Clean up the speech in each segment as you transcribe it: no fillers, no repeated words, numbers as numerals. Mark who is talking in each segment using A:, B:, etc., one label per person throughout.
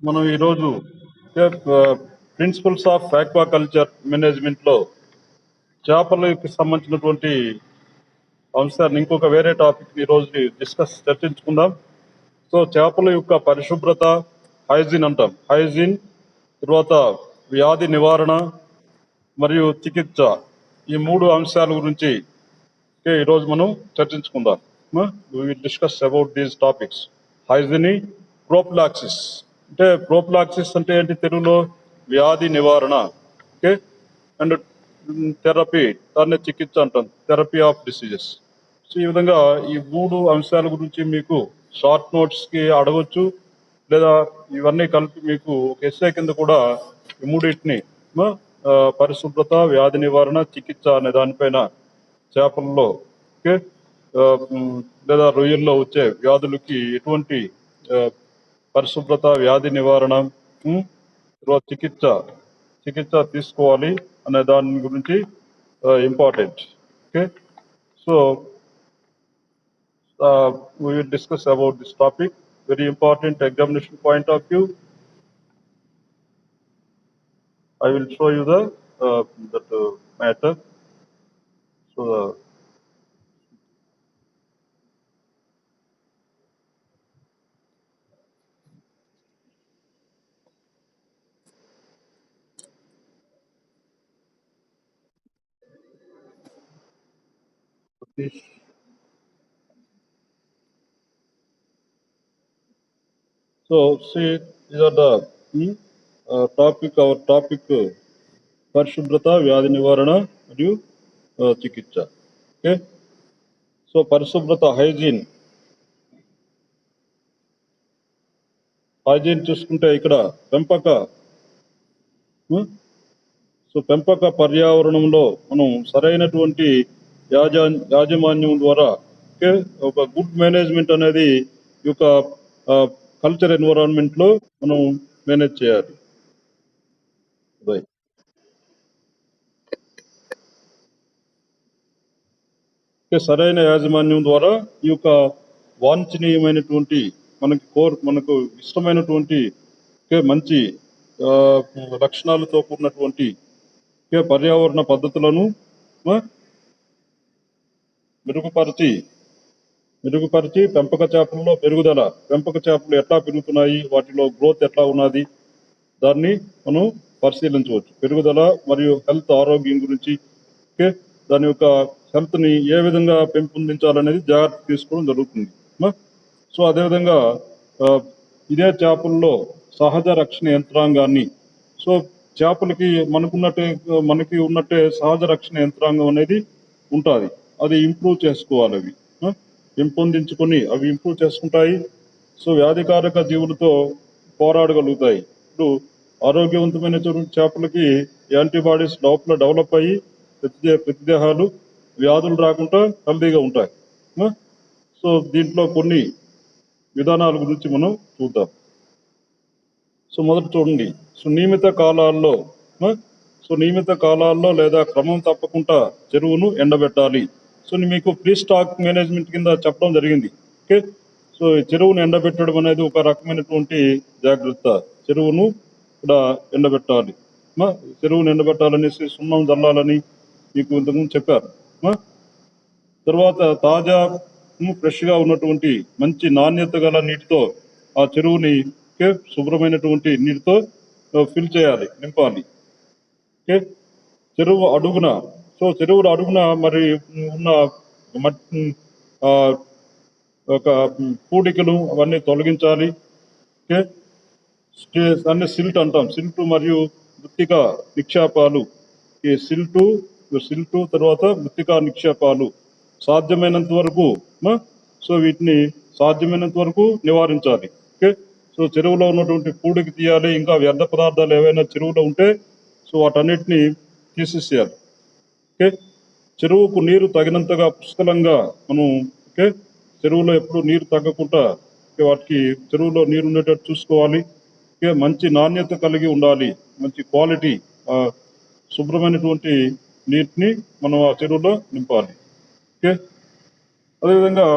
A: మనం ఈరోజు principles of aquaculture మేనేజ్మెంట్లో చేపలకు సంబంధించినటువంటి అంశాన్ని ఇంకొక వేరే టాపిక్ ఈరోజు చర్చించుకుందాం. సో చేపల యొక్క పరిశుభ్రత, హైజీన్ అంటాం. హైజీన్ తర్వాత వ్యాధి నివారణ మరియు చికిత్స, ఈ మూడు అంశాల గురించి ఈరోజు మనం చర్చించుకుందాం. We will discuss about these topics. హైజీని, ప్రోఫిలాక్సిస్. అంటే ప్రోఫిలాక్సిస్ అంటే ఏంటి తెలుగులో? వ్యాధి నివారణ. ఓకే. అండ్ థెరపీ, దాన్ని చికిత్స అంటాం, థెరపీ ఆఫ్ డిసీజెస్. సో ఈ విధంగా ఈ మూడు అంశాల గురించి మీకు షార్ట్ నోట్స్కి అడగొచ్చు, లేదా ఇవన్నీ కలిపి మీకు ఒక ఎస్సే కింద కూడా ఈ మూడింటిని పరిశుభ్రత, వ్యాధి నివారణ, చికిత్స అనే దానిపైన చేపల్లో, ఓకే, లేదా రొయ్యల్లో వచ్చే వ్యాధులకి ఎటువంటి పరిశుభ్రత, వ్యాధి నివారణ, తర్వాత చికిత్స తీసుకోవాలి అనే దాని గురించి important. Okay. So we will discuss about this topic, very important examination point of view. I will show you the that matter. So see, these are the our topic పరిశుభ్రత, వ్యాధి నివారణ మరియు చికిత్స. ఓకే. సో పరిశుభ్రత, hygiene చూసుకుంటే ఇక్కడ పెంపక పర్యావరణంలో మనం సరైనటువంటి యాజమాన్యం ద్వారా, ఓకే, ఒక గుడ్ మేనేజ్మెంట్ అనేది ఈ యొక్క కల్చర్ ఎన్విరాన్మెంట్ లో మనం మేనేజ్ చేయాలి. సరైన యాజమాన్యం ద్వారా ఈ యొక్క వాంఛనీయమైనటువంటి మనకు ఇష్టమైనటువంటి మంచి లక్షణాలతో కూడినటువంటి పర్యావరణ పద్ధతులను మెరుగుపరిచి పెంపక చేపల్లో పెరుగుదల, పెంపక చేపలు ఎట్లా పెరుగుతున్నాయి, వాటిలో గ్రోత్ ఎట్లా ఉన్నది, దాన్ని మనం పరిశీలించవచ్చు. పెరుగుదల మరియు హెల్త్, ఆరోగ్యం గురించి, ఓకే, దాని యొక్క హెల్త్ని ఏ విధంగా పెంపొందించాలనేది జాగ్రత్త తీసుకోవడం జరుగుతుంది. సో అదేవిధంగా ఇదే చేపల్లో సహజ రక్షణ యంత్రాంగాన్ని, సో చేపలకి మనకి ఉన్నట్టే సహజ రక్షణ యంత్రాంగం అనేది ఉంటుంది. అది ఇంప్రూవ్ చేసుకోవాలి, అవి పెంపొందించుకొని అవి ఇంప్రూవ్ చేసుకుంటాయి. సో వ్యాధికారక జీవులతో పోరాడగలుగుతాయి. ఇప్పుడు ఆరోగ్యవంతమైన చేపలకి యాంటీబాడీస్ లోపల డెవలప్ అయ్యి ప్రతిదేహాలు వ్యాధులు రాకుండా హెల్తీగా ఉంటాయి. సో దీంట్లో కొన్ని విధానాల గురించి మనం చూద్దాం. సో మొదట చూడండి. సో నియమిత కాలాల్లో లేదా క్రమం తప్పకుండా చెరువును ఎండబెట్టాలి. సో మీకు ప్రీ స్టాక్ మేనేజ్మెంట్ కింద చెప్పడం జరిగింది. ఓకే. సో చెరువును ఎండబెట్టడం అనేది ఒక రకమైనటువంటి జాగ్రత్త. చెరువును కూడా ఎండబెట్టాలి. చెరువును ఎండబెట్టాలనేసి సున్నం జల్లాలని మీకు ఇంతకుముందు చెప్పారు. తర్వాత తాజా ఫ్రెష్గా ఉన్నటువంటి మంచి నాణ్యత గల నీటితో ఆ చెరువుని శుభ్రమైనటువంటి నీటితో ఫిల్ చేయాలి, నింపాలి. ఓకే. చెరువు అడుగున మరి ఉన్న ఒక పూడికలు అవన్నీ తొలగించాలి. ఓకే. అన్ని సిల్ట్ అంటాం. సిల్ట్ మరియు మృత్తికా నిక్షేపాలు, సిల్టు తర్వాత మృత్తికా నిక్షేపాలు సాధ్యమైనంత వరకు వీటిని సాధ్యమైనంత వరకు నివారించాలి. ఓకే. సో చెరువులో ఉన్నటువంటి పూడికి తీయాలి. ఇంకా వ్యర్థ పదార్థాలు ఏవైనా చెరువులో ఉంటే సో వాటన్నిటిని తీసేసేయాలి. ఓకే. చెరువుకు నీరు తగినంతగా పుష్కలంగా మనం, ఓకే, చెరువులో ఎప్పుడు నీరు తగ్గకుండా వాటికి చెరువులో నీరు ఉండేటట్టు చూసుకోవాలి. ఓకే. మంచి నాణ్యత కలిగి ఉండాలి, మంచి క్వాలిటీ శుభ్రమైనటువంటి నీటిని మనం ఆ చెరువులో నింపాలి. ఓకే. అదేవిధంగా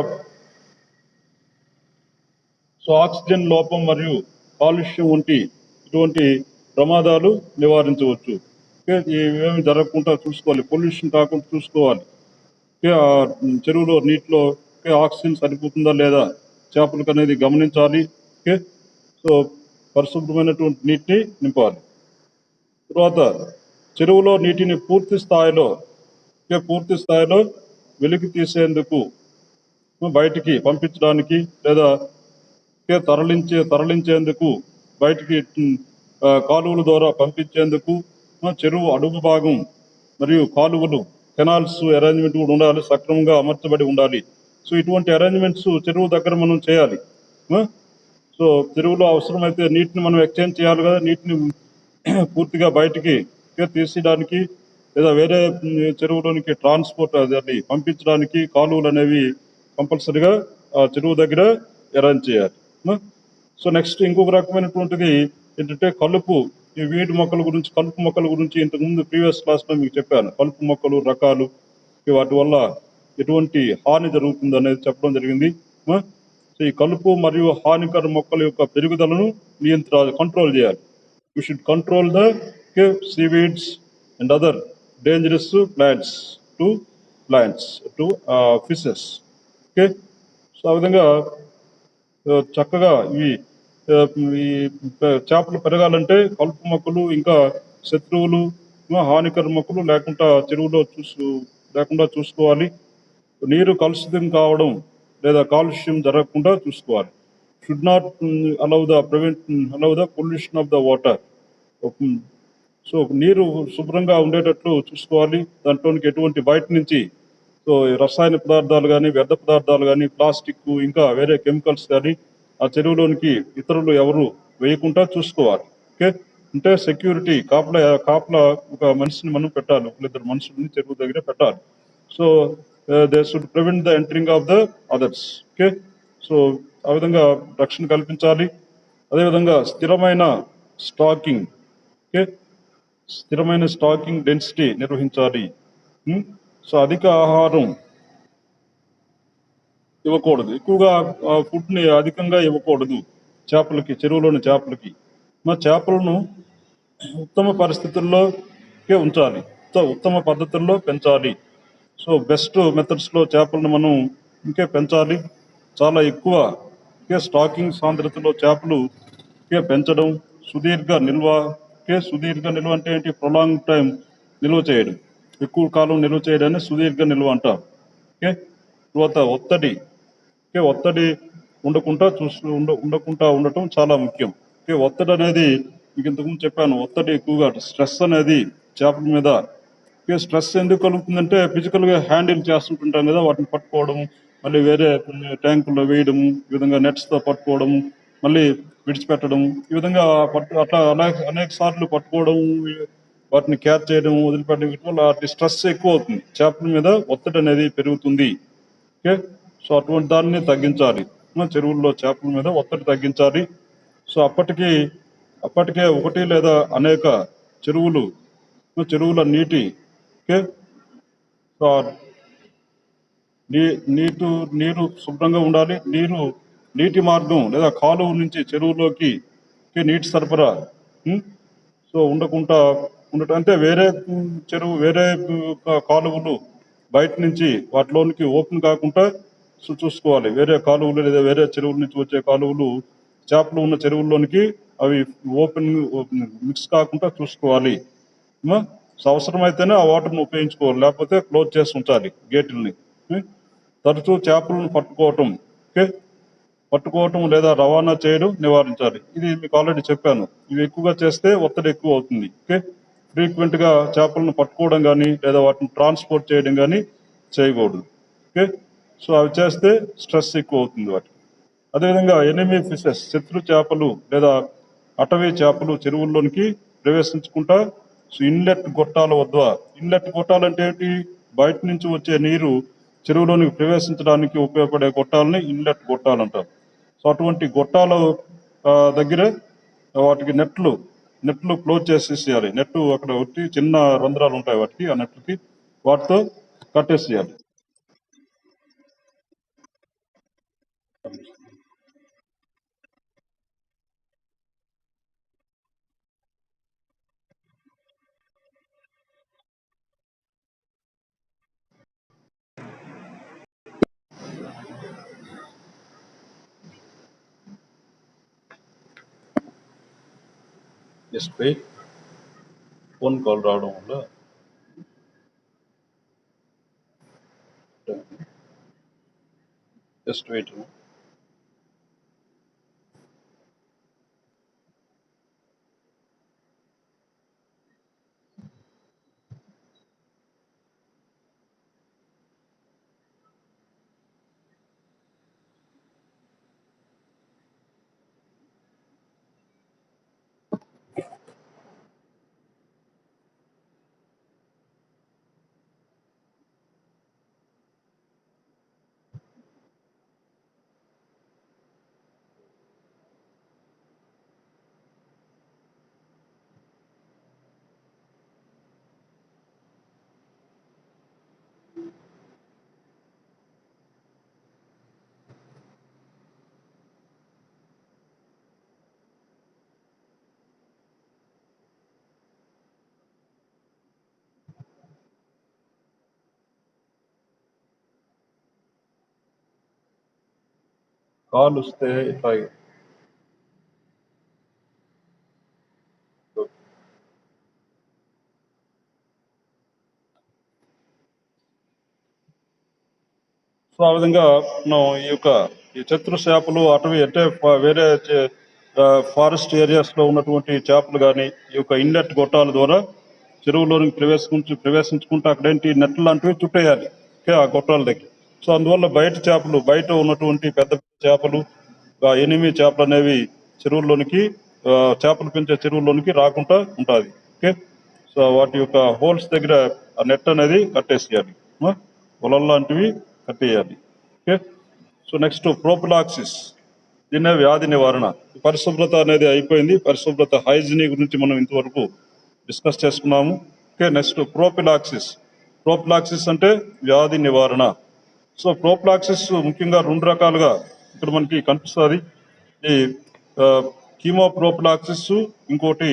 A: సో ఆక్సిజన్ లోపం మరియు కాలుష్యం వంటి ఇటువంటి ప్రమాదాలు నివారించవచ్చు. ఇవేమి జరగకుండా చూసుకోవాలి, పొల్యూషన్ కాకుండా చూసుకోవాలి. ఆ చెరువులో నీటిలో ఆక్సిజన్ సరిపోతుందా లేదా చేపలకు అనేది గమనించాలి. ఓకే, సో పరిశుభ్రమైనటువంటి నీటిని నింపాలి. తర్వాత చెరువులో నీటిని పూర్తి స్థాయిలో వెలికి తీసేందుకు బయటికి పంపించడానికి లేదా తరలించేందుకు బయటికి కాలువల ద్వారా పంపించేందుకు చెరువు అడుగు భాగం మరియు కాలువలు కెనాల్స్ అరేంజ్మెంట్ కూడా ఉండాలి, సక్రమంగా అమర్చబడి ఉండాలి. సో ఇటువంటి అరేంజ్మెంట్స్ చెరువు దగ్గర మనం చేయాలి. సో చెరువులో అవసరమైతే నీటిని మనం ఎక్స్చేంజ్ చేయాలి కదా, నీటిని పూర్తిగా బయటికి తీసేయడానికి లేదా వేరే చెరువులోనికి ట్రాన్స్పోర్ట్ అది పంపించడానికి కాలువలు అనేవి కంపల్సరిగా ఆ చెరువు దగ్గర అరేంజ్ చేయాలి. సో నెక్స్ట్ ఇంకొక రకమైనటువంటిది ఏంటంటే ఈ వీడి మొక్కల గురించి, కలుపు మొక్కల గురించి ఇంతకుముందు ప్రీవియస్ క్లాస్లో మీకు చెప్పాను. కలుపు మొక్కలు రకాలు, వాటి వల్ల ఎటువంటి హాని జరుగుతుంది అనేది చెప్పడం జరిగింది. సో ఈ కలుపు మరియు హానికర మొక్కల యొక్క పెరుగుదలను కంట్రోల్ చేయాలి. You should control the seaweeds and other dangerous plants to fishes. Okay, so ఆ విధంగా చక్కగా ఈ చేపలు పెరగాలంటే కలుపు మొక్కలు ఇంకా శత్రువులు హానికర మొక్కలు లేకుండా చూసుకోవాలి. నీరు కలుషితం కావడం లేదా కాలుష్యం జరగకుండా చూసుకోవాలి. Should not allow the pollution of the water. So నీరు శుభ్రంగా ఉండేటట్లు చూసుకోవాలి. దాంట్లోనికి ఎటువంటి బయట నుంచి సో రసాయన పదార్థాలు కానీ, వ్యర్థ పదార్థాలు కానీ, ప్లాస్టిక్ ఇంకా వేరే కెమికల్స్ కానీ ఆ చెరువులోనికి ఇతరులు ఎవరు వేయకుండా చూసుకోవాలి. ఓకే, అంటే సెక్యూరిటీ కాపలా ఒక మనిషిని మనం పెట్టాలి, ఇద్దరు మనుషుల్ని చెరువు దగ్గర పెట్టాలి. So they should prevent the entering of the others. Okay, so ఆ విధంగా రక్షణ కల్పించాలి. అదేవిధంగా స్థిరమైన స్టాకింగ్ డెన్సిటీ నిర్వహించాలి. సో అధిక ఆహారం ఇవ్వకూడదు, ఎక్కువగా ఫుడ్ని అధికంగా ఇవ్వకూడదు చెరువులోని చేపలకి. చేపలను ఉత్తమ పరిస్థితుల్లో ఉంచాలి, ఉత్తమ పద్ధతుల్లో పెంచాలి. సో బెస్ట్ మెథడ్స్లో చేపలను మనం పెంచాలి. చాలా ఎక్కువ స్టాకింగ్ సాంద్రతలో చేపలు పెంచడం, సుదీర్ఘ నిల్వ అంటే ఏంటి? ప్రొలాంగ్ టైం నిల్వ చేయడం, ఎక్కువ కాలం నిల్వ చేయడాన్ని సుదీర్ఘ నిల్వ అంటారు. ఓకే, తర్వాత ఒత్తిడి ఉండకుండా ఉండటం చాలా ముఖ్యం. ఒత్తిడి అనేది మీకు ఇంతకుముందు చెప్పాను, ఒత్తిడి ఎక్కువగా స్ట్రెస్ అనేది చేపల మీద. స్ట్రెస్ ఎందుకు కలుగుతుందంటే ఫిజికల్గా హ్యాండిల్ చేస్తుంటుంటాం కదా, వాటిని పట్టుకోవడం, మళ్ళీ వేరే ట్యాంకుల్లో వేయడము, ఈ విధంగా నెట్స్తో పట్టుకోవడము, మళ్ళీ విడిచిపెట్టడం, ఈ విధంగా అట్లా అనేక సార్లు పట్టుకోవడం, వాటిని క్యాచ్ చేయడం, వదిలిపెట్టడం, వీటి వల్ల స్ట్రెస్ ఎక్కువ అవుతుంది, చేపల మీద ఒత్తిడి అనేది పెరుగుతుంది. ఓకే, సో అటువంటి దాన్ని తగ్గించాలి. చెరువుల్లో చేపల మీద ఒత్తిడి తగ్గించాలి. సో అప్పటికే ఒకటి లేదా అనేక చెరువుల నీటి నీరు శుభ్రంగా ఉండాలి. నీటి మార్గం లేదా కాలువ నుంచి చెరువులోకి నీటి సరఫరా సో ఉండటం అంటే వేరే కాలువలు బయట నుంచి వాటిలోనికి ఓపెన్ కాకుండా చూసుకోవాలి. వేరే కాలువలు లేదా వేరే చెరువుల నుంచి వచ్చే కాలువలు చేపలు ఉన్న చెరువుల్లోనికి అవి మిక్స్ కాకుండా చూసుకోవాలి. అవసరమైతేనే ఆ వాటర్ను ఉపయోగించుకోవాలి, లేకపోతే క్లోజ్ చేసి ఉంచాలి గేట్లని. తరచూ చేపలను పట్టుకోవటం లేదా రవాణా చేయడం నివారించాలి. ఇది మీకు ఆల్రెడీ చెప్పాను. ఇవి ఎక్కువగా చేస్తే ఒత్తిడి ఎక్కువ అవుతుంది. ఫ్రీక్వెంట్ గా చేపలను పట్టుకోవడం కానీ లేదా వాటిని ట్రాన్స్పోర్ట్ చేయడం కానీ చేయకూడదు. సో అవి చేస్తే స్ట్రెస్ ఎక్కువ అవుతుంది వాటికి. అదేవిధంగా ఎనిమీ ఫిషెస్, శత్రు చేపలు లేదా అటవీ చేపలు చెరువుల్లోనికి ప్రవేశించకుండా ఇన్లెట్ గొట్టాలు అంటే ఏంటి? బయట నుంచి వచ్చే నీరు చెరువులోనికి ప్రవేశించడానికి ఉపయోగపడే గొట్టాలని ఇన్లెట్ గొట్టాలు అంటారు. సో అటువంటి గొట్టాల దగ్గర వాటికి నెట్లు క్లోజ్ చేసేసేయాలి. అక్కడ ఒకటి చిన్న రంధ్రాలు ఉంటాయి వాటికి, ఆ నెట్లకి వాటితో కట్టేసేయాలి. జస్ట్ వెయిట్, ఫోన్ కాల్ రావడం వల్ల జస్ట్ వెయిట్. కాల్ వస్తే ఇట్లా సో ఆ విధంగా మనం ఈ చతుర చేపలు అటవీ అంటే వేరే ఫారెస్ట్ ఏరియాస్ లో ఉన్నటువంటి చేపలు కానీ ఈ యొక్క ఇన్లెట్ గొట్టాల ద్వారా చెరువులోనికి ప్రవేశించుకుంటూ అక్కడేంటి నెట్లు లాంటివి చుట్టేయాలి. ఓకే, ఆ గొట్టాల దగ్గర. సో అందువల్ల బయట ఉన్నటువంటి పెద్ద చేపలు, ఎనిమి చేపలు అనేవి చెరువుల్లోనికి, చేపలు పెంచే చెరువుల్లోనికి రాకుండా ఉంటుంది. ఓకే, సో వాటి యొక్క హోల్స్ దగ్గర ఆ నెట్ అనేది కట్టేసేయాలి, వలలు లాంటివి కట్టేయాలి. ఓకే, సో నెక్స్ట్ ప్రోఫిలాక్సిస్, దీన్నే వ్యాధి నివారణ. పరిశుభ్రత అనేది అయిపోయింది. పరిశుభ్రత హైజీని గురించి మనం ఇంతవరకు డిస్కస్ చేసుకున్నాము. ఓకే, నెక్స్ట్ ప్రోఫిలాక్సిస్ అంటే వ్యాధి నివారణ. సో ప్రోఫిలాక్సిస్ ముఖ్యంగా 2 రకాలుగా ఇక్కడ మనకి కనిపిస్తుంది. ఈ కీమోప్రోఫిలాక్సిస్, ఇంకోటి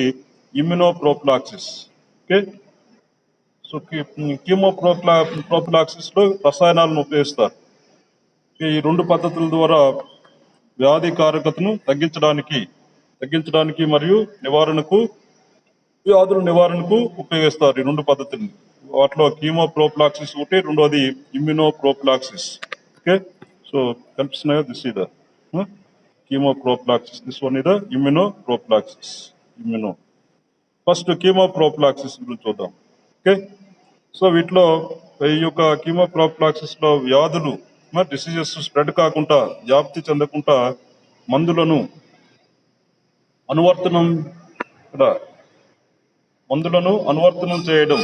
A: ఇమ్యునోప్రోఫిలాక్సిస్. ఓకే, సో కీమోప్రోఫిలాక్సిస్ లో రసాయనాలను ఉపయోగిస్తారు. ఈ 2 పద్ధతుల ద్వారా వ్యాధి కారకతను తగ్గించడానికి మరియు వ్యాధుల నివారణకు ఉపయోగిస్తారు ఈ 2 పద్ధతుల్ని. వాటిలో కీమోప్రోఫిలాక్సిస్ ఒకటి, రెండోది ఇమ్యునోప్రోఫిలాక్సిస్. ఓకే, సో కనిపిస్తున్నాయో this is the chemoprophylaxis, this one is the immunoprophylaxis. First chemoprophylaxis గురించి చూద్దాం. ఓకే, సో వీటిలో ఈ యొక్క కీమోప్రోఫిలాక్సిస్ లో వ్యాధులు, డిసీజెస్ స్ప్రెడ్ కాకుండా, వ్యాప్తి చెందకుండా మందులను అనువర్తనం చేయడం,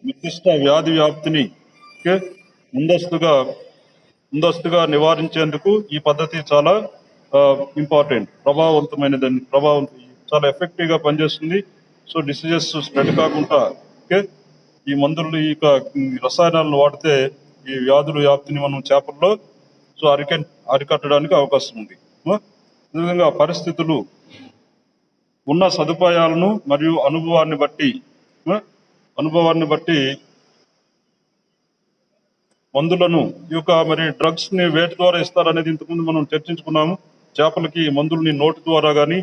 A: నిర్దిష్ట వ్యాధి వ్యాప్తిని ముందస్తుగా నివారించేందుకు ఈ పద్ధతి చాలా ఇంపార్టెంట్, చాలా ఎఫెక్టివ్ గా పనిచేస్తుంది. సో డిసీజెస్ స్ప్రెడ్ కాకుండా ఈ మందులు, ఈ రసాయనాలను వాడితే ఈ వ్యాధుల వ్యాప్తిని మనం చేపల్లో సో అరికట్టడానికి అవకాశం ఉంది. అదేవిధంగా పరిస్థితులు, ఉన్న సదుపాయాలను మరియు అనుభవాన్ని బట్టి మందులను, మరి డ్రగ్స్ ని వేటి ద్వారా ఇస్తారనేది ఇంతకుముందు మనం చర్చించుకున్నాము. చేపలకి మందులని నోటి ద్వారా కానీ,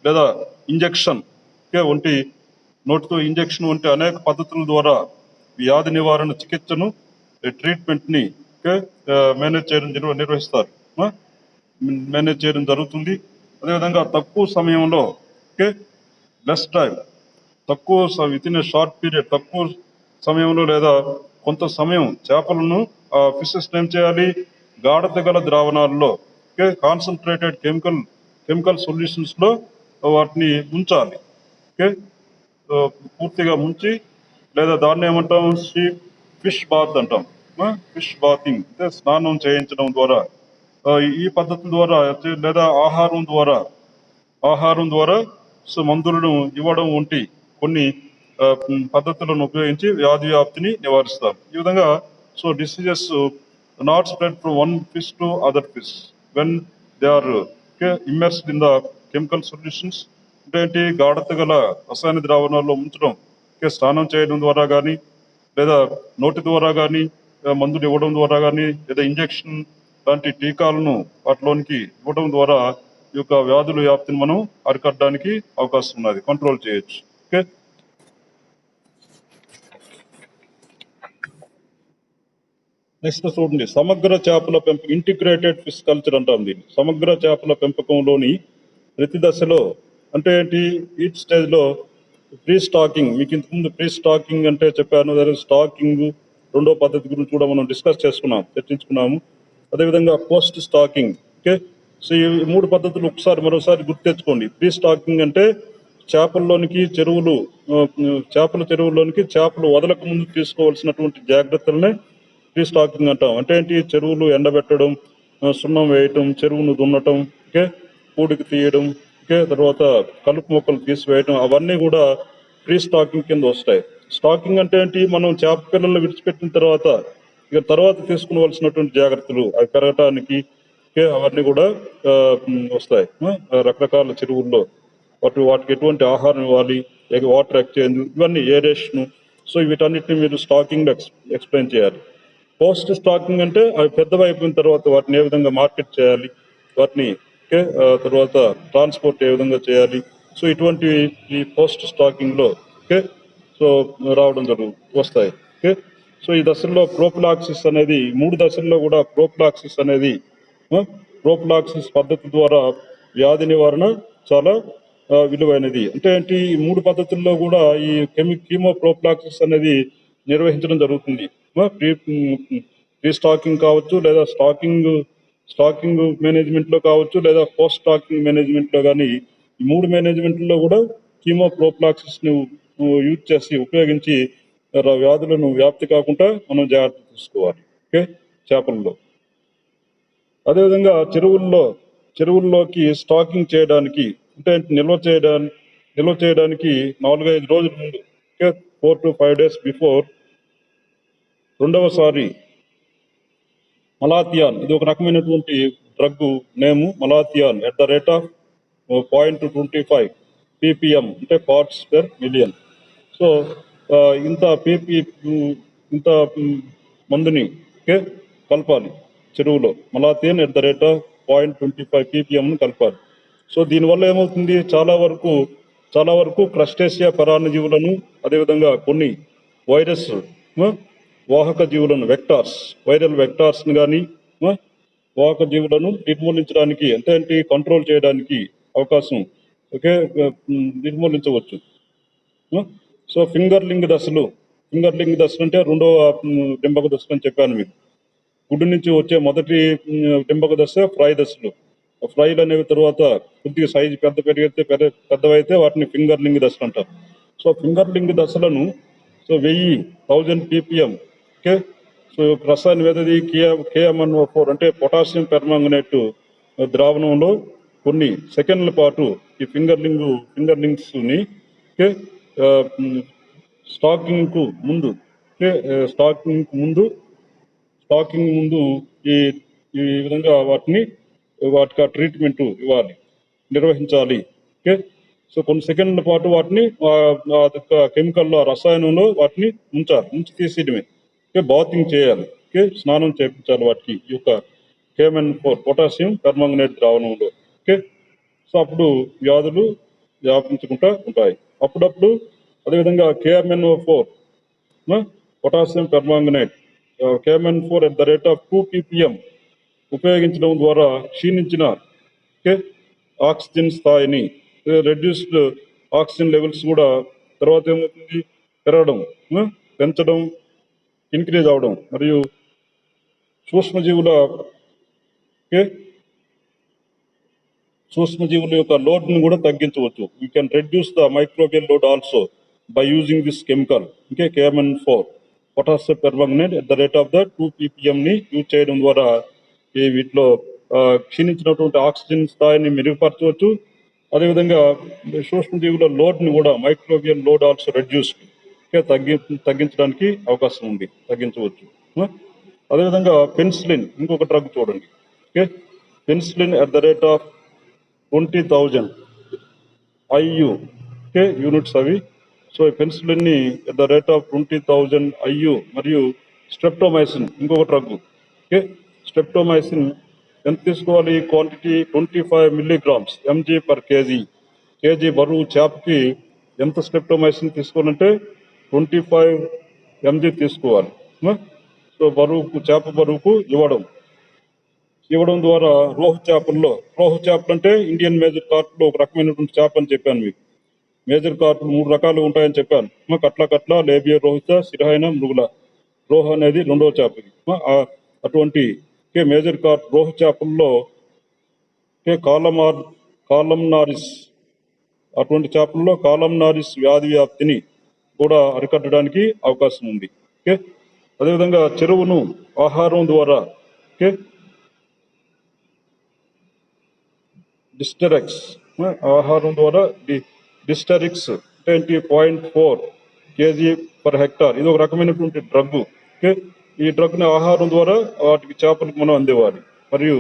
A: లేదా ఇంజెక్షన్ వంటి నోటితో ఇంజెక్షన్ వంటి అనేక పద్ధతుల ద్వారా వ్యాధి నివారణ చికిత్సను, ట్రీట్మెంట్ ని మేనేజ్ చేయడం జరుగుతుంది. అదేవిధంగా తక్కువ సమయంలో less time, with in short period, తక్కువ సమయంలో లేదా కొంత సమయం చేపలను ఫిషెస్ ఏం చేయాలి, గాఢత గల ద్రావణాల్లో, కాన్సన్ట్రేటెడ్ కెమికల్ సొల్యూషన్స్ లో వాటిని ఉంచాలి. పూర్తిగా ముంచి, లేదా దాన్ని ఏమంటాం, ఫిష్ బాత్ అంటాం. ఫిష్ బాతింగ్ అంటే స్నానం చేయించడం ద్వారా, ఈ పద్ధతి ద్వారా, లేదా ఆహారం ద్వారా సో మందులను ఇవ్వడం వంటి కొన్ని పద్ధతులను ఉపయోగించి వ్యాధి వ్యాప్తిని నివారిస్తారు. ఈ విధంగా so diseases not spread from one fish to other fish when they are immersed in the chemical solutions. అంటే గాఢత గల రసాయన ద్రావణాల్లో ఉంచడం, స్నానం చేయడం ద్వారా కానీ, లేదా నోటి ద్వారా కానీ, మందులు ఇవ్వడం ద్వారా కానీ, లేదా ఇంజెక్షన్ లాంటి టీకాలను వాటిలోనికి ఇవ్వడం ద్వారా ఈ యొక్క వ్యాధుల వ్యాప్తిని మనం అరికట్టడానికి అవకాశం ఉన్నది, కంట్రోల్ చేయొచ్చు. ఓకే, నెక్స్ట్ చూడండి, సమగ్ర చేపల పెంపకం, ఇంటిగ్రేటెడ్ ఫిష్ కల్చర్ అంటాం దీన్ని. సమగ్ర చేపల పెంపకంలోని ప్రతి దశలో అంటే ఏంటి, ఈచ్ స్టేజ్ లో ప్రీ స్టాకింగ్, మీకు ఇంతకుముందు ప్రీ స్టాకింగ్ అంటే చెప్పాను, స్టాకింగ్ రెండో పద్ధతి గురించి కూడా మనం డిస్కస్ చేసుకున్నాం, చర్చించుకున్నాము. అదేవిధంగా పోస్ట్ స్టాకింగ్. ఓకే, సో ఈ 3 పద్ధతులు ఒకసారి మరోసారి గుర్తు తెచ్చుకోండి. ప్రీ స్టాకింగ్ అంటే చేపల్లోనికి చేపల చెరువుల్లోనికి చేపలు వదలక ముందు తీసుకోవాల్సినటువంటి జాగ్రత్తలనే ప్రీ స్టాకింగ్ అంటాం. అంటే ఏంటి, చెరువులు ఎండబెట్టడం, సున్నం వేయటం, చెరువును దున్నటం, ఓకే, పూడికి తీయడం, ఓకే, తర్వాత కలుపు మొక్కలు తీసివేయడం, అవన్నీ కూడా ప్రీ స్టాకింగ్ కింద వస్తాయి. స్టాకింగ్ అంటే ఏంటి, మనం చేప పిల్లలు విడిచిపెట్టిన తర్వాత తర్వాత తీసుకోవాల్సినటువంటి జాగ్రత్తలు, అవి పెరగటానికి, ఓకే, అవన్నీ కూడా వస్తాయి. రకరకాల చెరువుల్లో వాటికి ఎటువంటి ఆహారం ఇవ్వాలి, వాటర్ ఎక్స్చేంజ్, ఇవన్నీ ఏరేషన్. సో వీటన్నిటిని మీరు స్టాకింగ్ ఎక్స్ప్లెయిన్ చేయాలి. పోస్ట్ స్టాకింగ్ అంటే అవి పెద్దవి అయిపోయిన తర్వాత వాటిని ఏ విధంగా మార్కెట్ చేయాలి, వాటిని తర్వాత ట్రాన్స్పోర్ట్ ఏ విధంగా చేయాలి. సో ఇటువంటి ఈ పోస్ట్ స్టాకింగ్ లో సో రావడం వస్తాయి. ఓకే, సో ఈ దశల్లో ప్రోఫిలాక్సిస్ అనేది 3 దశల్లో కూడా ప్రోఫిలాక్సిస్ అనేది ప్రోఫిలాక్సిస్ పద్ధతి ద్వారా వ్యాధి నివారణ చాలా విలువైనది. అంటే ఏంటి, ఈ 3 పద్ధతుల్లో కూడా ఈ కీమో ప్రోఫిలాక్సిస్ అనేది నిర్వహించడం జరుగుతుంది. ప్రీ స్టాకింగ్ కావచ్చు, లేదా స్టాకింగ్ మేనేజ్మెంట్ లో కావచ్చు, లేదా పోస్ట్ స్టాకింగ్ మేనేజ్మెంట్ లో కానీ, ఈ 3 మేనేజ్మెంట్లో కూడా కీమో ప్రోఫిలాక్సిస్ ను యూజ్ చేసి ఉపయోగించి వ్యాధులను వ్యాప్తి కాకుండా మనం జాగ్రత్త తీసుకోవాలి. ఓకే, చేపల్లో. అదేవిధంగా చెరువుల్లోకి స్టాకింగ్ చేయడానికి, అంటే నిల్వ చేయడానికి 4-5 రోజుల ముందు, 4 to 5 days బిఫోర్ రెండవసారి మలాథియాన్, ఇది ఒక రకమైనటువంటి డ్రగ్ నేము, మలాథియాన్ @0.25 ppm, అంటే పార్ట్స్ పెర్ మిలియన్. సో ఇంత ఇంత మందుని కలపాలి చెరువులో, మలాథియాన్ @0.25 ppm కలపాలి. సో దీనివల్ల ఏమవుతుంది, చాలా వరకు క్రస్టేసియా పరాన్నజీవులను, అదేవిధంగా కొన్ని వైరస్ వాహక జీవులను, వైరల్ వెక్టార్స్ కానీ వాహక జీవులను నిర్మూలించడానికి, అంటే కంట్రోల్ చేయడానికి అవకాశం, ఓకే, నిర్మూలించవచ్చు. సో ఫింగర్లింగ్ దశలు అంటే రెండవ డింబక దశలు అని చెప్పాను మీకు. గుడ్డు నుంచి వచ్చే మొదటి డింబక దశ ఫ్రై దశలు. ఫ్రైలు అనేవి తర్వాత కొద్దిగా సైజు పెద్దవైతే వాటిని ఫింగర్లింగ్ దశలు అంటారు. సో ఫింగర్లింగ్ దశలను 1000 ppm, ఓకే, సో రసాయన వేదది KMnO4 అంటే పొటాషియం పెర్మాంగనేట్ ద్రావణంలో కొన్ని సెకండ్ల పాటు ఈ ఫింగర్లింగ్స్ ని స్టాకింగ్ ముందు ఈ విధంగా వాటికి ట్రీట్మెంట్ ఇవ్వాలి, నిర్వహించాలి. ఓకే, సో కొన్ని సెకండ్ల పాటు వాటిని కెమికల్లో, రసాయనంలో వాటిని ఉంచి తీసేయడమే. ఓకే, బాతింగ్ చేయాలి, ఓకే, స్నానం చేయించాలి వాటికి ఈ యొక్క KMnO4 పొటాషియం పెర్మాంగనేట్ ద్రావణంలో. ఓకే, సో అప్పుడు వ్యాధులు వ్యాపించకుండా ఉంటాయి. అప్పుడప్పుడు అదేవిధంగా KMnO4 potassium permanganate KMnO4 @2 ppm ఉపయోగించడం ద్వారా క్షీణించిన ఆక్సిజన్ స్థాయిని, రెడ్యూస్డ్ ఆక్సిజన్ లెవెల్స్ కూడా తర్వాత ఏమవుతుంది, పెంచడం, ఇంక్రీజ్ అవడం, మరియు సూక్ష్మజీవుల యొక్క లోడ్ను కూడా తగ్గించవచ్చు. You can reduce the microbial load also by using this chemical. Okay, KMnO4 potassium permanganate @2 ppm ని యూజ్ చేయడం ద్వారా వీటిలో క్షీణించినటువంటి ఆక్సిజన్ స్థాయిని మెరుగుపరచవచ్చు. అదేవిధంగా సూక్ష్మజీవుల లోడ్ని కూడా, మైక్రోబియల్ లోడ్ ఆల్సో రెడ్యూస్డ్, తగ్గించడానికి అవకాశం ఉంది, తగ్గించవచ్చు. అదేవిధంగా పెన్సిలిన్, ఇంకొక డ్రగ్ చూడండి. Okay, penicillin @20,000 IU, okay, units అవి. సో పెన్సిలిన్ ని @20,000 IU, మరియు స్ట్రెప్టోమైసిన్ ఇంకొక డ్రగ్. ఓకే, స్ట్రెప్టోమైసిన్ ఎంత తీసుకోవాలి? Quantity 25 milligrams MG per KG. KG బరువు చేపకి ఎంత స్ట్రెప్టోమైసిన్ తీసుకోవాలంటే 25 ఎంజీ తీసుకోవాలి. సో బరువుకు, చేప బరువుకు ఇవ్వడం ద్వారా రోహు చేపలు అంటే ఇండియన్ మేజర్ కార్ప్లో ఒక రకమైనటువంటి చేప అని చెప్పాను మీకు. మేజర్ కార్ప్ 3 రకాలు ఉంటాయని చెప్పాను. కట్ల, లేబియా రోహిత, సిరహైన, మృగుల. రోహు అనేది రెండవ చేప. అటువంటి మేజర్ కార్ప్ రోహు చేపల్లో కాలంనారిస్, అటువంటి చేపల్లో కాలంనారిస్ వ్యాధి వ్యాప్తిని కూడా అరికట్టడానికి అవకాశం ఉంది. అదేవిధంగా చెరువును ఆహారం ద్వారా డిస్టరిక్స్ 0.4 kg per hectare. ఇది ఒక రకమైనటువంటి డ్రగ్. ఈ డ్రగ్ని ఆహారం ద్వారా వాటికి చేపలకు మనం అందేవాలి. మరియు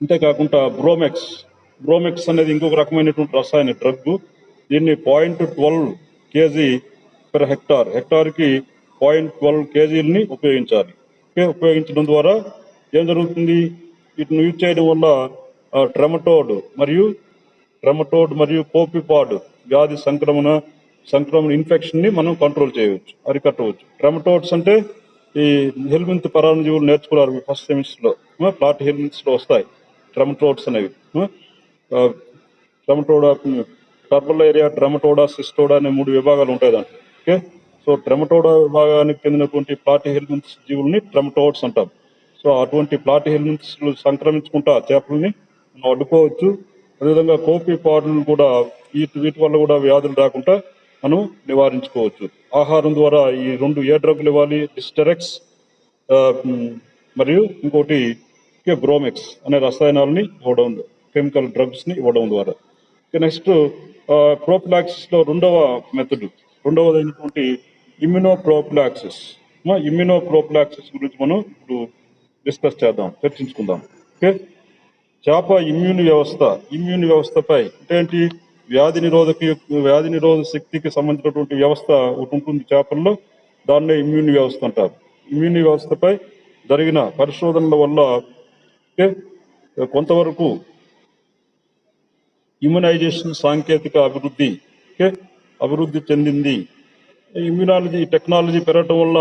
A: అంతేకాకుండా బ్రోమెక్స్ అనేది ఇంకొక రకమైనటువంటి రసాయన డ్రగ్. దీన్ని 0.12 kg per hectare, హెక్టార్కి 0.12 kgని ఉపయోగించాలి. ఉపయోగించడం ద్వారా ఏం జరుగుతుంది? వీటిని యూజ్ చేయడం వల్ల ట్రెమటోడ్ మరియు కోపిపాడ్ వ్యాధి సంక్రమణ ఇన్ఫెక్షన్ ని మనం కంట్రోల్ చేయవచ్చు, అరికట్టవచ్చు. ట్రెమటోడ్స్ అంటే ఈ హెల్మింత్ పరాన్నజీవులు నేర్చుకున్నారు ఫస్ట్ సెమిస్టర్ లో. ప్లాట్ హెల్మింత్స్ లో వస్తాయి ట్రెమటోడ్స్ అనేవి. ట్రెమటోడా, టర్బులేరియా, ట్రెమటోడా, సిస్టోడా అనే 3 విభాగాలు ఉంటాయి దాంట్లో. సో ట్రెమటోడా విభాగానికి చెందినటువంటి ప్లాట్ హెల్మింత్స్ జీవుల్ని ట్రెమటోడ్స్ అంటాం. సో అటువంటి ప్లాట్ హెల్మింత్స్ సంక్రమించుకుంటా చేపల్ని మనం అడ్డుకోవచ్చు. అదేవిధంగా కోపి పాడులు కూడా వీటి వల్ల కూడా వ్యాధులు రాకుండా మనం నివారించుకోవచ్చు. ఆహారం ద్వారా ఈ 2 ఏ డ్రగ్లు ఇవ్వాలి? డిస్టరెక్స్ మరియు ఇంకోటి బ్రోమెక్స్ అనే రసాయనాలని ఇవ్వడం, కెమికల్ డ్రగ్స్ ని ఇవ్వడం ద్వారా. నెక్స్ట్ ప్రోఫిలాక్సిస్ లో రెండవదైనటువంటి ఇమ్యునోప్రోఫిలాక్సిస్ గురించి మనం ఇప్పుడు డిస్కస్ చేద్దాం, చర్చించుకుందాం. చేప ఇమ్యూన్ వ్యవస్థపై అంటే ఏంటి? వ్యాధి నిరోధక శక్తికి సంబంధించినటువంటి వ్యవస్థ ఒకటి ఉంటుంది చేపల్లో. దాన్నే ఇమ్యూన్ వ్యవస్థ అంటారు. ఇమ్యూన్ వ్యవస్థపై జరిగిన పరిశోధనల వల్ల కొంతవరకు ఇమ్యునైజేషన్ సాంకేతిక అభివృద్ధి చెందింది. ఇమ్యునాలజీ టెక్నాలజీ పెరగటం వల్ల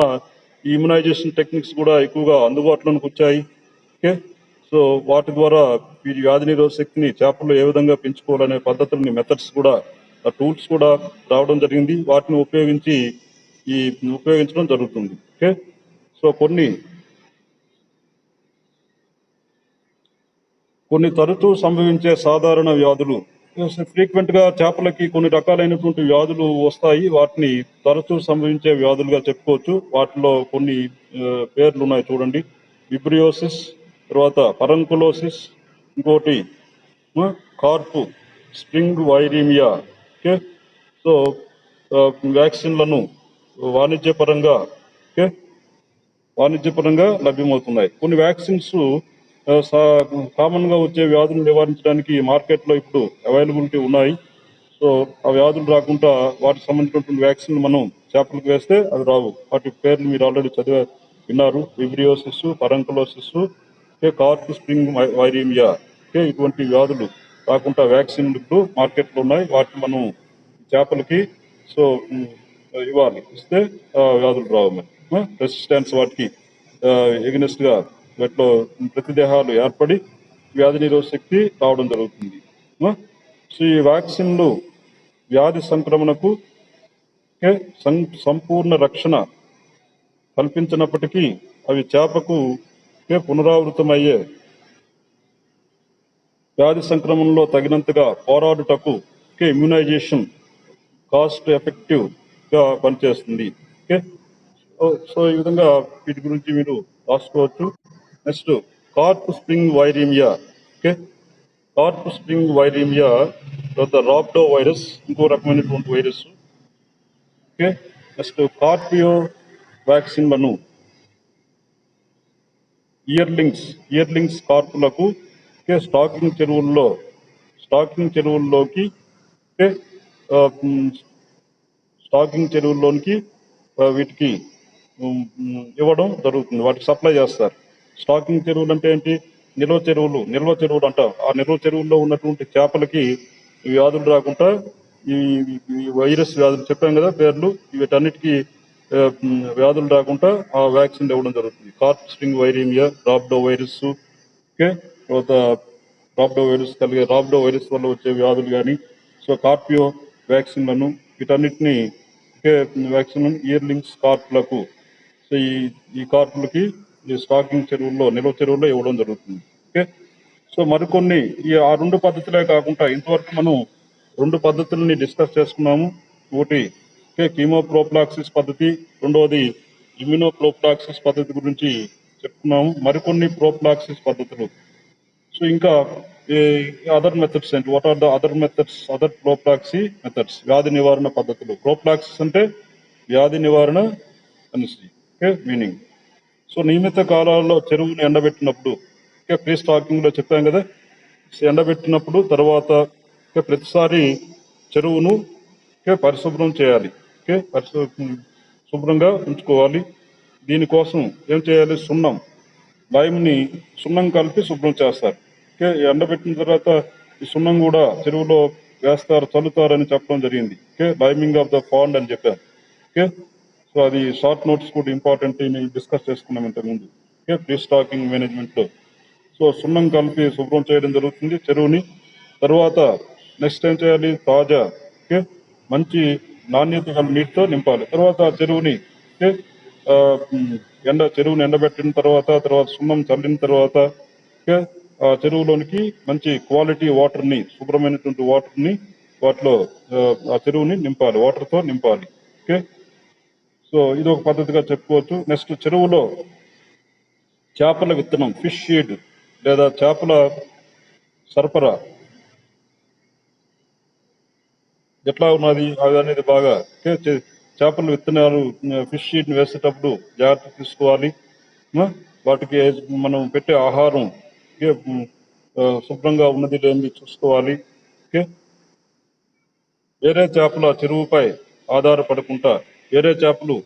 A: ఈ ఇమ్యునైజేషన్ టెక్నిక్స్ కూడా ఎక్కువగా అందుబాటులోకి వచ్చాయి. సో వాటి ద్వారా ఈ వ్యాధి నిరోధక శక్తిని చేపల్లో ఏ విధంగా పెంచుకోవాలనే పద్ధతులని, మెథడ్స్ కూడా, టూల్స్ కూడా రావడం జరిగింది. వాటిని ఉపయోగించడం జరుగుతుంది. సో కొన్ని తరచూ సంభవించే సాధారణ వ్యాధులు. ఫ్రీక్వెంట్ గా చేపలకి కొన్ని రకాలైనటువంటి వ్యాధులు వస్తాయి. వాటిని తరచూ సంభవించే వ్యాధులుగా చెప్పుకోవచ్చు. వాటిలో కొన్ని పేర్లు ఉన్నాయి చూడండి. విబ్రియోసిస్, తర్వాత పరంకులోసిస్, ఇంకోటి కార్పు స్ప్రింగ్ వైరీమియా. సో వ్యాక్సిన్లను వాణిజ్యపరంగా లభ్యమవుతున్నాయి. కొన్ని వ్యాక్సిన్స్ కామన్ గా వచ్చే వ్యాధులు నివారించడానికి మార్కెట్లో ఇప్పుడు అవైలబిలిటీ ఉన్నాయి. సో ఆ వ్యాధులు రాకుండా వాటికి సంబంధించినటువంటి వ్యాక్సిన్ మనం చేపలకు వేస్తే అవి రావు. వాటి పేర్లు మీరు ఆల్రెడీ విన్నారు. Vibriosis, furunculosis, carp spring viremia. ఇటువంటి వ్యాధులు రాకుండా వ్యాక్సిన్లు ఇప్పుడు మార్కెట్లో ఉన్నాయి. వాటిని మనం చేపలకి ఇస్తే వ్యాధులు రావు. మరి రెసిస్టెన్స్ వాటికి ఎగ్నెస్ట్ గా వీటిలో ప్రతిదేహాలు ఏర్పడి వ్యాధి నిరోధక శక్తి రావడం జరుగుతుంది. సో ఈ వ్యాక్సిన్లు వ్యాధి సంక్రమణకు సంపూర్ణ రక్షణ కల్పించినప్పటికీ అవి చేపకు పునరావృతమయ్యే వ్యాధి సంక్రమణలో తగినంతగా పోరాడుటకు ఇమ్యునైజేషన్ కాస్ట్ ఎఫెక్టివ్ గా పనిచేస్తుంది. సో ఈ విధంగా వీటి గురించి మీరు రాసుకోవచ్చు. Next carp spring viremia. తర్వాత రాప్డో వైరస్, ఇంకో రకమైనటువంటి వైరస్. నెక్స్ట్ కార్పియో వ్యాక్సిన్లను ఇయర్లింగ్స్ కార్పులకు స్టాకింగ్ చెరువుల్లోనికి వీటికి ఇవ్వడం జరుగుతుంది. వాటికి సప్లై చేస్తారు. స్టాకింగ్ చెరువులు అంటే ఏంటి? నిల్వ చెరువులు అంటాం. ఆ నిల్వ చెరువుల్లో ఉన్నటువంటి చేపలకి ఈ వ్యాధులు రాకుండా ఈ ఈ వైరస్ వ్యాధులు చెప్పాం కదా పేర్లు, వీటన్నిటికీ వ్యాధులు రాకుండా ఆ వ్యాక్సిన్ ఇవ్వడం జరుగుతుంది. కార్ప్ స్ప్రింగ్ వైరీమియా, రాబ్డో వైరస్, ఓకే, తర్వాత రాబ్డో వైరస్ వల్ల వచ్చే వ్యాధులు కానీ, సో కార్పియో వ్యాక్సిన్లను, వీటన్నిటిని ఓకే వ్యాక్సిన్ ఇయర్లింగ్స్ కార్పులకు, సో ఈ కార్పులకి ఈ స్టాకింగ్ చెరువుల్లో నిల్వ చెరువుల్లో ఇవ్వడం జరుగుతుంది. ఓకే, సో మరికొన్ని ఆ రెండు పద్ధతులే కాకుండా ఇంతవరకు మనం రెండు పద్ధతుల్ని డిస్కస్ చేసుకున్నాము. ఒకటి కీమోప్రోఫిలాక్సిస్ పద్ధతి, రెండవది ఇమ్యూనోప్రోఫిలాక్సిస్ పద్ధతి గురించి చెప్పుకున్నాము. మరికొన్ని ప్రోఫిలాక్సిస్ పద్ధతులు, సో ఇంకా అదర్ మెథడ్స్ ఏంటి? What are the other prophylaxis methods? వ్యాధి నివారణ పద్ధతులు. ప్రోఫిలాక్సిస్ అంటే వ్యాధి నివారణ అనేసి ఓకే మీనింగ్. సో నియమిత కాలాల్లో చెరువుని ఎండబెట్టినప్పుడు, ఓకే ప్రీ స్టాకింగ్ లో చెప్పాం కదా, ఎండబెట్టినప్పుడు తర్వాత ప్రతిసారి చెరువును పరిశుభ్రం చేయాలి. ఓకే శుభ్రంగా ఉంచుకోవాలి. దీనికోసం ఏం చేయాలి? సున్నం కలిపి శుభ్రం చేస్తారు. ఓకే, ఎండబెట్టిన తర్వాత ఈ సున్నం కూడా చెరువులో వేస్తారు, చల్లుతారని చెప్పడం జరిగింది. Okay, liming of the pond అని చెప్పారు. ఓకే, సో అది షార్ట్ నోట్స్ కూడా ఇంపార్టెంట్ డిస్కస్ చేసుకున్నాం ఇంతకుముందు. ఓకే, ప్రీ స్టాకింగ్ మేనేజ్మెంట్ లో సో సున్నం కలిపి శుభ్రం చేయడం జరుగుతుంది చెరువుని. తర్వాత నెక్స్ట్ ఏం చేయాలి? తాజా ఓకే మంచి నాణ్యత గల నీటితో నింపాలి. తర్వాత చెరువుని చెరువుని ఎండబెట్టిన తర్వాత సున్నం చల్లిన తర్వాత ఓకే ఆ చెరువులోనికి మంచి క్వాలిటీ వాటర్ని, శుభ్రమైనటువంటి వాటర్ని వాటిలో ఆ చెరువుని నింపాలి, వాటర్తో నింపాలి. ఓకే, సో ఇది ఒక పద్ధతిగా చెప్పుకోవచ్చు. నెక్స్ట్ చెరువులో చేపల విత్తనం, ఫిష్ షీడ్ లేదా చేపల సరఫరా ఎట్లా ఉన్నది అది అనేది బాగా చేపల విత్తనాలు ఫిష్ షీడ్ని వేసేటప్పుడు జాగ్రత్త తీసుకోవాలి. వాటికి మనం పెట్టే ఆహారం శుభ్రంగా ఉన్నది లేనిది చూసుకోవాలి. ఓకే, వేరే చేపల చెరువుపై ఆధారపడకుండా వేరే చేపలు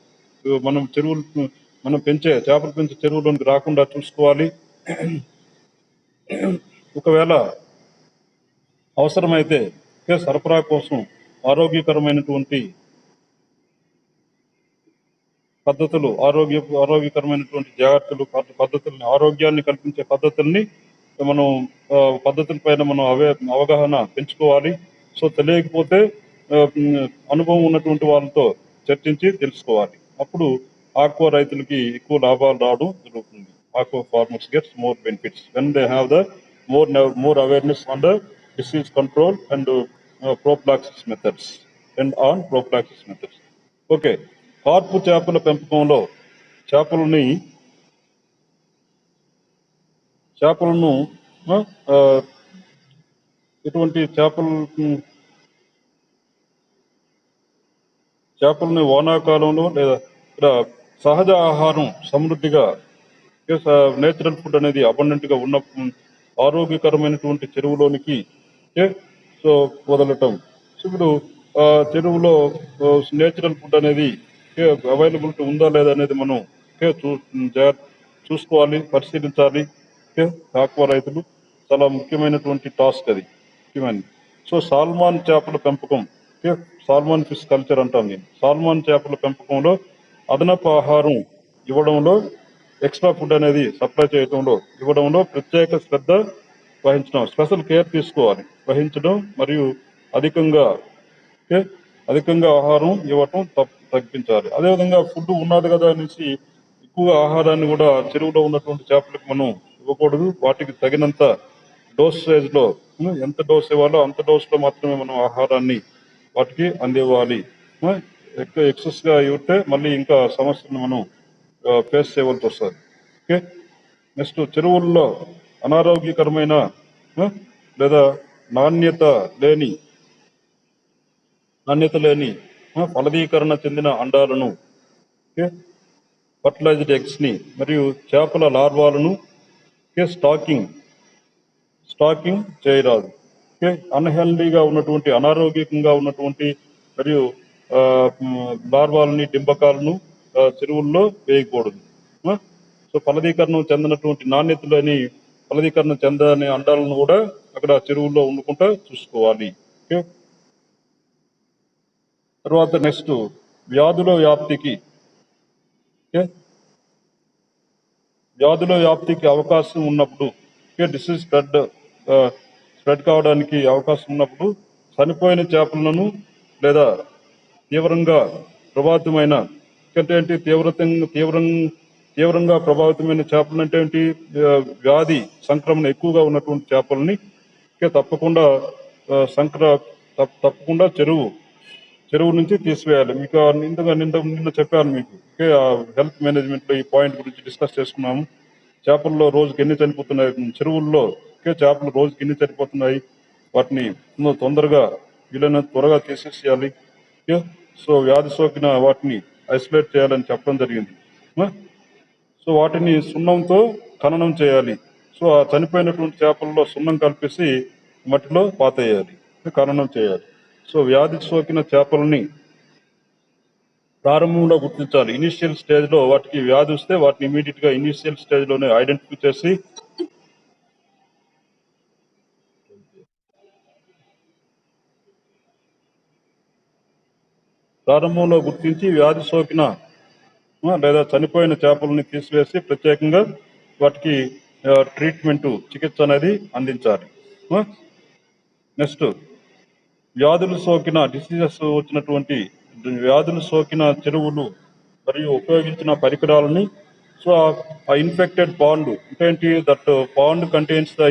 A: మనం చేపలు పెంచే చెరువులోనికి రాకుండా చూసుకోవాలి. ఒకవేళ అవసరమైతే సరఫరా కోసం ఆరోగ్యకరమైనటువంటి జాగ్రత్తలు పద్ధతుల్ని, ఆరోగ్యాన్ని కల్పించే పద్ధతుల్ని మనం పద్ధతుల పైన మనం అవగాహన పెంచుకోవాలి. సో తెలియకపోతే అనుభవం ఉన్నటువంటి వాళ్ళతో చర్చించి తెలుసుకోవాలి. అప్పుడు ఆక్వా రైతులకి ఎక్కువ లాభాలు రావడం జరుగుతుంది. Aqua farmers gets more benefits when they have the more awareness on the disease control and prophylaxis methods okay, carp చేపల పెంపకంలో చేపలను ఎటువంటి చేపలని వానాకాలంలో లేదా సహజ ఆహారం సమృద్ధిగా నేచురల్ ఫుడ్ అనేది అబండెంట్ గా ఉన్న ఆరోగ్యకరమైనటువంటి చెరువులోనికి సో వదలటం. ఇప్పుడు చెరువులో నేచురల్ ఫుడ్ అనేది అవైలబిలిటీ ఉందా లేదా అనేది మనం చూసుకోవాలి, పరిశీలించాలి. ఆక్వా రైతులు చాలా ముఖ్యమైనటువంటి టాస్క్ అది, ముఖ్యమైనది. సో సాల్మాన్ చేపల పెంపకం, సాల్మాన్ ఫిష్ కల్చర్ అంటాం నేను. సాల్మాన్ చేపల పెంపకంలో అదనపు ఆహారం ఇవ్వడంలో, ఎక్స్ట్రా ఫుడ్ అనేది సప్లై చేయడంలో ఇవ్వడంలో ప్రత్యేక శ్రద్ధ వహించడం, స్పెషల్ కేర్ వహించడం మరియు అధికంగా ఆహారం ఇవ్వటం తగ్గించాలి. అదేవిధంగా ఫుడ్ ఉన్నది కదా అనేసి ఎక్కువ ఆహారాన్ని కూడా చెరువులో ఉన్నటువంటి చేపలకు మనం ఇవ్వకూడదు. వాటికి తగినంత డోసేజ్ లో ఎంత డోస్ ఇవ్వాలో అంత డోస్ లో మాత్రమే మనం ఆహారాన్ని వాటికి అందివ్వాలి. ఎక్కువ ఎక్సెస్ గా ఇవ్వటే మళ్ళీ ఇంకా సమస్యను మనం ఫేస్ చేయవలసి వస్తుంది. ఓకే, నెక్స్ట్ చెరువుల్లో అనారోగ్యకరమైన లేదా నాణ్యత లేని ఫలదీకరణ చెందిన అండాలను, ఫర్టిలైజ్డ్ ఎగ్స్ ని మరియు చేపల లార్వాలను స్టాకింగ్ చేయరాదు. అన్హెల్దీగా ఉన్నటువంటి, అనారోగ్యకంగా ఉన్నటువంటి మరియు లార్వాలని, డింబకాలను చెరువుల్లో వేయకూడదు. సో ఫలదీకరణం చెందినటువంటి నాణ్యతలని ఫలదీకరణం చెందని అండాలను కూడా అక్కడ చెరువుల్లో వండుకుంటా చూసుకోవాలి. ఓకే. తర్వాత నెక్స్ట్ వ్యాధుల వ్యాప్తికి, ఓకే, వ్యాధుల వ్యాప్తికి అవకాశం ఉన్నప్పుడు, ఓకే, డిసీజ్ స్ప్రెడ్ కావడానికి అవకాశం ఉన్నప్పుడు చనిపోయిన చేపలను లేదా తీవ్రంగా ప్రభావితమైన అంటే ఏంటి తీవ్రంగా ప్రభావితమైన చేపలు అంటే ఏంటి వ్యాధి సంక్రమణ ఎక్కువగా ఉన్నటువంటి చేపలని తప్పకుండా తప్పకుండా చెరువు నుంచి తీసివేయాలి. మీకు నిన్న చెప్పాను మీకు. ఓకే, హెల్త్ మేనేజ్మెంట్ లో ఈ పాయింట్ గురించి డిస్కస్ చేసుకున్నాము. చేపల్లో రోజుకి ఎన్ని చనిపోతున్నాయి చెరువుల్లో, ఓకే, చేపలు రోజుకి ఎన్ని చనిపోతున్నాయి, వాటిని తొందరగా వీలైనంత త్వరగా తీసేసేయాలి. ఓకే, సో వ్యాధి సోకిన వాటిని ఐసోలేట్ చేయాలని చెప్పడం జరిగింది. సో వాటిని సున్నంతో ఖననం చేయాలి. సో ఆ చనిపోయినటువంటి చేపల్లో సున్నం కలిపేసి మట్టిలో పాతేయాలి, ఖననం చేయాలి. సో వ్యాధి సోకిన చేపలని ప్రారంభంలో గుర్తించాలి. ఇనిషియల్ స్టేజ్ లో వాటికి వ్యాధి వస్తే వాటిని ఇమీడియట్ గా ఇనిషియల్ స్టేజ్ లోనే ఐడెంటిఫై చేసి ప్రారంభంలో గుర్తించి వ్యాధి సోకిన లేదా చనిపోయిన చేపలని తీసివేసి ప్రత్యేకంగా వాటికి ట్రీట్మెంట్ చికిత్స అనేది అందించాలి. నెక్స్ట్ వ్యాధులు సోకిన డిసీజెస్ వచ్చినటువంటి వ్యాధులు సోకిన చెరువులు మరియు ఉపయోగించిన పరికరాలని సో ఆ ఇన్ఫెక్టెడ్ పాండ్ ఏంటి that pond contains the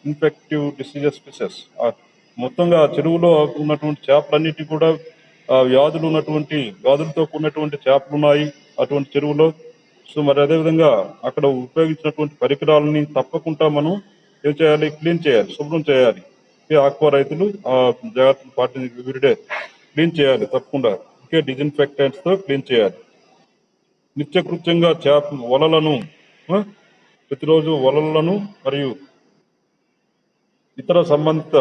A: infective diseases fishes. మొత్తంగా చెరువులో ఉన్నటువంటి చేపలన్నిటి కూడా వ్యాధులతో కూడినటువంటి చేపలు ఉన్నాయి అటువంటి చెరువులో. సో మరి అదేవిధంగా అక్కడ ఉపయోగించినటువంటి పరికరాలని తప్పకుండా మనం ఏం చేయాలి, క్లీన్ చేయాలి, శుభ్రం చేయాలి. ఆక్వా రైతులు ఆ జాగ్రత్తలు పాటించి ఎవ్రీడే క్లీన్ చేయాలి తప్పకుండా. ఓకే, డిజిన్ఫెక్టెంట్స్ తో క్లీన్ చేయాలి. నిత్యకృత్యంగా వలలను ప్రతిరోజు వలలను మరియు ఇతర సంబంధిత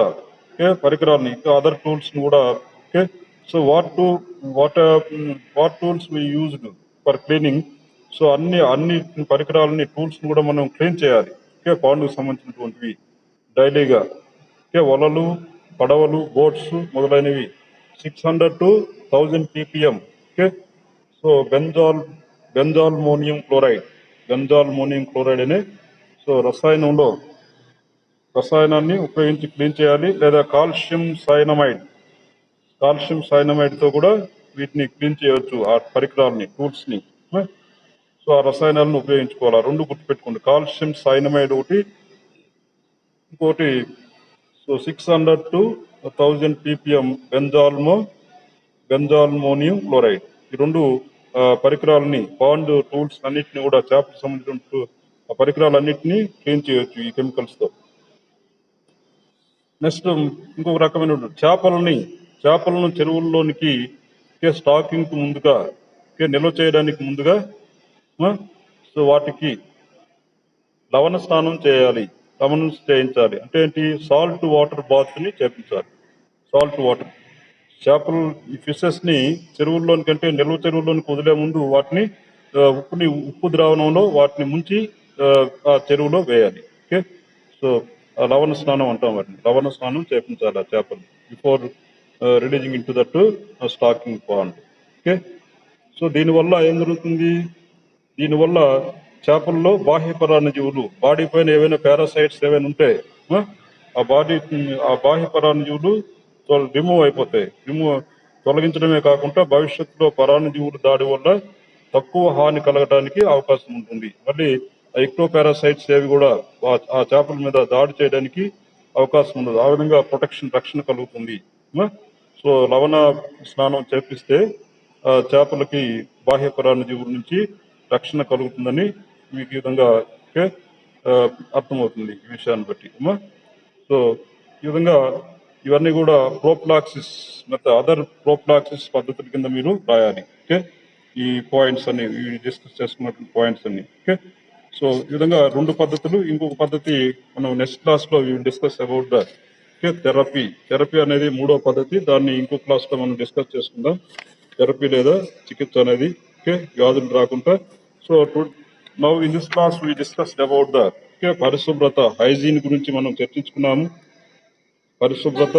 A: పరికరాలని అదర్ టూల్స్ కూడా. Okay, so what tools we used for cleaning. So అన్ని పరికరాలని టూల్స్ కూడా మనం క్లీన్ చేయాలి. ఓకే, పాండుకు సంబంధించినటువంటివి డైలీగా. ఓకే, వలలు, పడవలు, బోట్స్ మొదలైనవి 600 to 1000 ppm. Okay, so benzalkonium chloride అనే సో రసాయనాన్ని ఉపయోగించి క్లీన్ చేయాలి. లేదా కాల్షియం సైనమైడ్ తో కూడా వీటిని క్లీన్ చేయవచ్చు, ఆ పరికరాలని, టూల్స్ ని. సో ఆ రసాయనాలను ఉపయోగించుకోవాలి. రెండు గుర్తుపెట్టుకోండి, కాల్షియం సైనమైడ్ ఒకటి, ఇంకోటి సో 600 to 1000 ppm బెంజాల్మోనియం క్లోరైడ్. ఈ రెండు పరికరాలని, పాండ్ టూల్స్ అన్నిటిని కూడా చేపలకు సంబంధించిన పరికరాలన్నింటినీ క్లీన్ చేయొచ్చు ఈ కెమికల్స్ తో. నెక్స్ట్ ఇంకొక రకమైన చేపలను చెరువుల్లోనికి స్టాకింగ్ కు ముందుగా నిల్వ చేయడానికి ముందుగా సో వాటికి లవణ స్నానం చేయించాలి. అంటే ఏంటి, సాల్ట్ వాటర్ బాత్ ని చేపించాలి. సాల్ట్ వాటర్ చేపలు ఈ ఫిషెస్ ని చెరువుల్లోనికి అంటే నిల్వ చెరువుల్లోనికి వదిలే ముందు వాటిని ఉప్పు ద్రావణంలో వాటిని ముంచి ఆ చెరువులో వేయాలి. ఓకే, సో లవణ స్నానం అంటాం వాటిని, లవణ స్నానం చేపించాలి ఆ చేపలు before releasing into that stocking pond. Okay, so దీనివల్ల ఏం జరుగుతుంది, దీనివల్ల చేపల్లో బాహ్య పరాన్నజీవులు, బాడీ పైన ఏవైనా పారాసైట్స్ ఏవైనా ఉంటే ఆ బాహ్య పరాన్నజీవులు రిమూవ్ అయిపోతాయి. తొలగించడమే కాకుండా భవిష్యత్తులో పరాన్నజీవుల దాడి వల్ల తక్కువ హాని కలగడానికి అవకాశం ఉంటుంది. మళ్ళీ ఎక్టో పారాసైట్స్ ఏవి కూడా ఆ చేపల మీద దాడి చేయడానికి అవకాశం ఉండదు. ఆ విధంగా రక్షణ కలుగుతుంది. సో లవణ స్నానం చేపిస్తే చేపలకి బాహ్య పరాన్నజీవుల నుంచి రక్షణ కలుగుతుందని మీకు ఈ విధంగా అర్థమవుతుంది ఈ విషయాన్ని బట్టి. సో ఈ విధంగా ఇవన్నీ కూడా ప్రోఫిలాక్సిస్ అదర్ ప్రోఫిలాక్సిస్ పద్ధతుల కింద మీరు రాయాలి. ఓకే, ఈ పాయింట్స్ అన్ని డిస్కస్ చేసుకున్నటువంటి పాయింట్స్ అన్ని. ఓకే, సో ఈ విధంగా రెండు పద్ధతులు. ఇంకొక పద్ధతి మనం నెక్స్ట్ క్లాస్ లో డిస్కస్ అబౌట్ ద థెరపీ అనేది మూడో పద్ధతి. దాన్ని ఇంకో క్లాస్ లో మనం డిస్కస్ చేసుకుందాం. థెరపీ లేదా చికిత్స అనేది ఓకే, వ్యాధులు రాకుండా. So now in this class we discussed about the పరిశుభ్రత, హైజీన్ గురించి మనం చర్చించుకున్నాము. పరిశుభ్రత,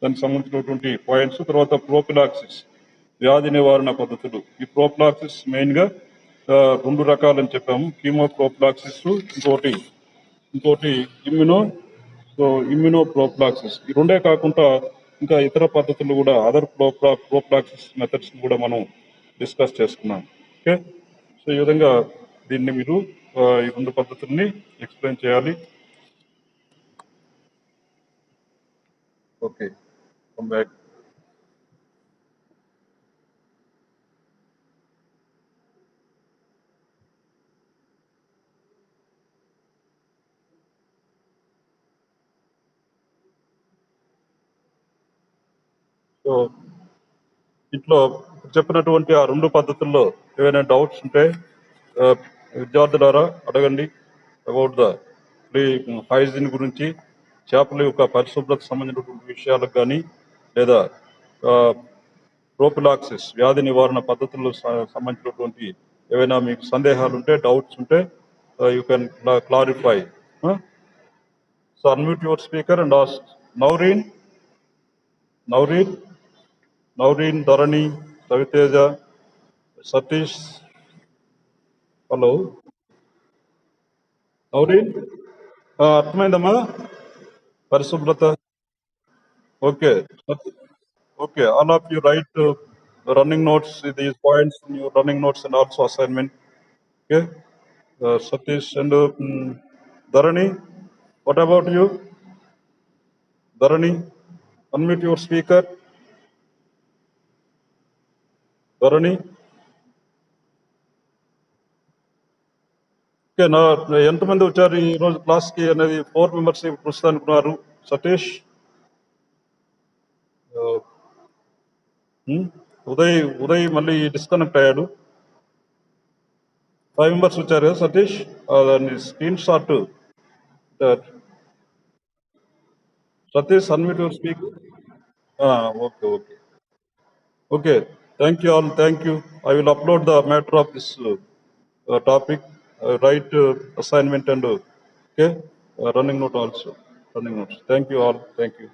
A: దానికి సంబంధించినటువంటి పాయింట్స్. తర్వాత ప్రోఫిలాక్సిస్, వ్యాధి నివారణ పద్ధతులు. ఈ ప్రోఫిలాక్సిస్ మెయిన్గా రెండు రకాలని చెప్పాము. కీమో ప్రోఫిలాక్సిస్, ఇంకోటి ఇమ్యూనో ప్రోఫిలాక్సిస్. ఈ రెండే కాకుండా ఇంకా ఇతర పద్ధతులు కూడా, అదర్ ప్రోఫిలాక్సిస్ మెథడ్స్ కూడా మనం డిస్కస్ చేసుకున్నాం. ఓకే, సో ఈ విధంగా దీన్ని మీరు ఈ రెండు పద్ధతుల్ని ఎక్స్ప్లెయిన్ చేయాలి. Okay, come back. సో ఇంట్లో చెప్పినటువంటి ఆ రెండు పద్ధతుల్లో ఏవైనా డౌట్స్ ఉంటే విద్యార్థులారా అడగండి. అబౌట్ ద హైజీన్ గురించి, చేపల యొక్క పరిశుభ్రత సంబంధించినటువంటి విషయాలకు కానీ, లేదా ప్రోఫిలాక్సిస్, వ్యాధి నివారణ పద్ధతులకు సంబంధించినటువంటి ఏవైనా మీకు సందేహాలు ఉంటే, డౌట్స్ ఉంటే you can clarify. So unmute your speaker and ask. Naureen, Dharani, Raviteja, Satish. Hello Naureen, అర్థమైందమ్మా పరిశుభ్రత? Okay, okay. All of you write running notes with these points in your running notes and also assignment. Okay. Satish and Dharani, what about you? Dharani, unmute your speaker. Dharani. Okay, నా ఎంతమంది వచ్చారు ఈరోజు క్లాస్కి అనేది 4 members ప్రస్తుతానికి. సతీష్, ఉదయ్ మళ్ళీ disconnect అయ్యాడు. 5 members వచ్చారు కదా సతీష్, దాన్ని screen shot. Satish, unmute your speaker. Okay. Thank you all. Thank you. I will upload the matter of this topic, write assignment and okay, running note also. Running notes. Thank you all. Thank you.